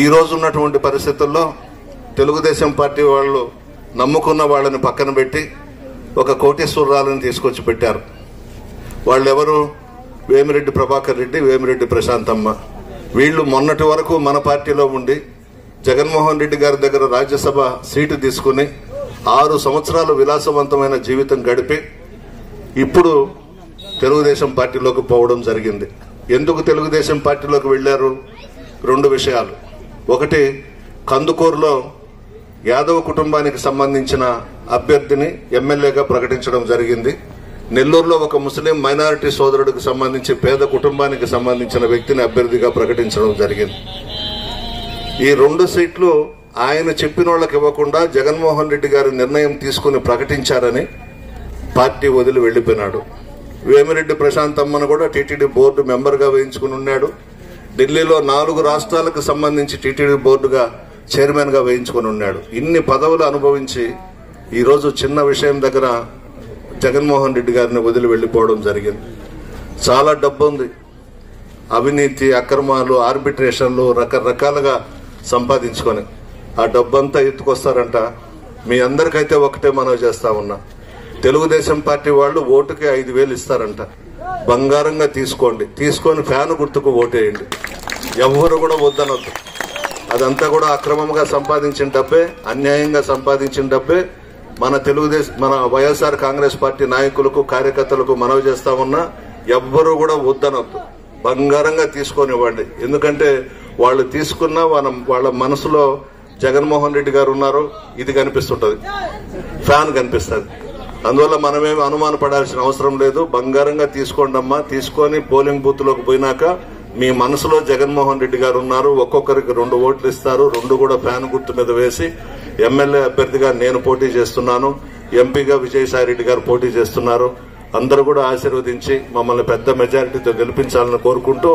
ఈ రోజు ఉన్నటువంటి పరిస్థితుల్లో తెలుగుదేశం పార్టీ వాళ్ళు నమ్ముకున్న వాళ్ళని పక్కన పెట్టి ఒక కోటీశ్వరరాలను తీసుకొచ్చి పెట్టారు. వాళ్ళెవరు? వేమిరెడ్డి ప్రభాకర్ రెడ్డి, వేమిరెడ్డి ప్రశాంతమ్మ. వీళ్ళు మొన్నటి వరకు మన పార్టీలో ఉండి జగన్మోహన్ రెడ్డి గారి దగ్గర రాజ్యసభ సీటు తీసుకుని 6 సంవత్సరాలు విలాసవంతమైన జీవితం గడిపి ఇప్పుడు తెలుగుదేశం పార్టీలోకి పోవడం జరిగింది. ఎందుకు తెలుగుదేశం పార్టీలోకి వెళ్లారు? 2 విషయాలు. ఒకటి, కందుకూరులో యాదవ్ కుటుంబానికి సంబంధించిన అభ్యర్థిని ఎమ్మెల్యేగా ప్రకటించడం జరిగింది. నెల్లూరులో ఒక ముస్లిం మైనారిటీ సోదరుడికి సంబంధించి పేద కుటుంబానికి సంబంధించిన వ్యక్తిని అభ్యర్థిగా ప్రకటించడం జరిగింది. ఈ 2 సీట్లు ఆయన చెప్పిన వాళ్ళకి ఇవ్వకుండా జగన్మోహన్ రెడ్డి గారు నిర్ణయం తీసుకుని ప్రకటించారని పార్టీ వదిలి వెళ్లిపోయినాడు. వేమిరెడ్డి ప్రశాంతమ్మను కూడా టీటీడీ బోర్డు మెంబర్గా వేయించుకుని ఉన్నాడు. ఢిల్లీలో 4 రాష్ట్రాలకు సంబంధించి టీటీడీ బోర్డుగా చైర్మన్ గా వేయించుకుని ఉన్నాడు. ఇన్ని పదవులు అనుభవించి ఈరోజు చిన్న విషయం దగ్గర జగన్మోహన్ రెడ్డి గారిని వదిలి వెళ్లిపోవడం జరిగింది. చాలా డబ్బు ఉంది. అవినీతి, అక్రమాలు, ఆర్బిట్రేషన్లు రకరకాలుగా సంపాదించుకొని ఆ డబ్బంతా ఎత్తుకొస్తారంట. మీ అందరికైతే ఒకటే మనవి చేస్తా ఉన్నా, తెలుగుదేశం పార్టీ వాళ్ళు ఓటుకి 5,000 ఇస్తారంట. బంగారంగా తీసుకోండి, తీసుకొని ఫ్యాన్ గుర్తుకు ఓటేయండి. ఎవరు కూడా వద్దనొద్దు. అదంతా కూడా అక్రమంగా సంపాదించిన డబ్బే, అన్యాయంగా సంపాదించిన డబ్బే. మన వైఎస్ఆర్ కాంగ్రెస్ పార్టీ నాయకులకు, కార్యకర్తలకు మనవి చేస్తా ఉన్నా, ఎవ్వరూ కూడా వద్దనొద్దు. బంగారంగా తీసుకొని ఇవ్వండి. ఎందుకంటే వాళ్ళు తీసుకున్న వాళ్ళ మనసులో జగన్మోహన్ రెడ్డి గారు ఉన్నారు, ఇది కనిపిస్తుంటది, ఫ్యాన్ కనిపిస్తుంది. అందువల్ల మనమేమి అనుమానపడాల్సిన అవసరం లేదు. బంగారంగా తీసుకోండి అమ్మా. తీసుకొని పోలింగ్ బూత్ లోకి పోయినాక మీ మనసులో జగన్మోహన్ రెడ్డి గారు ఉన్నారు, ఒక్కొక్కరికి 2 ఓట్లు ఇస్తారు. 2 కూడా ఫ్యాన్ గుర్తు మీద వేసి ఎమ్మెల్యే అభ్యర్థిగా నేను పోటీ చేస్తున్నాను, ఎంపీగా విజయసాయి రెడ్డి గారు పోటీ చేస్తున్నారు. అందరూ కూడా ఆశీర్వదించి మమ్మల్ని పెద్ద మెజారిటీతో గెలిపించాలని కోరుకుంటూ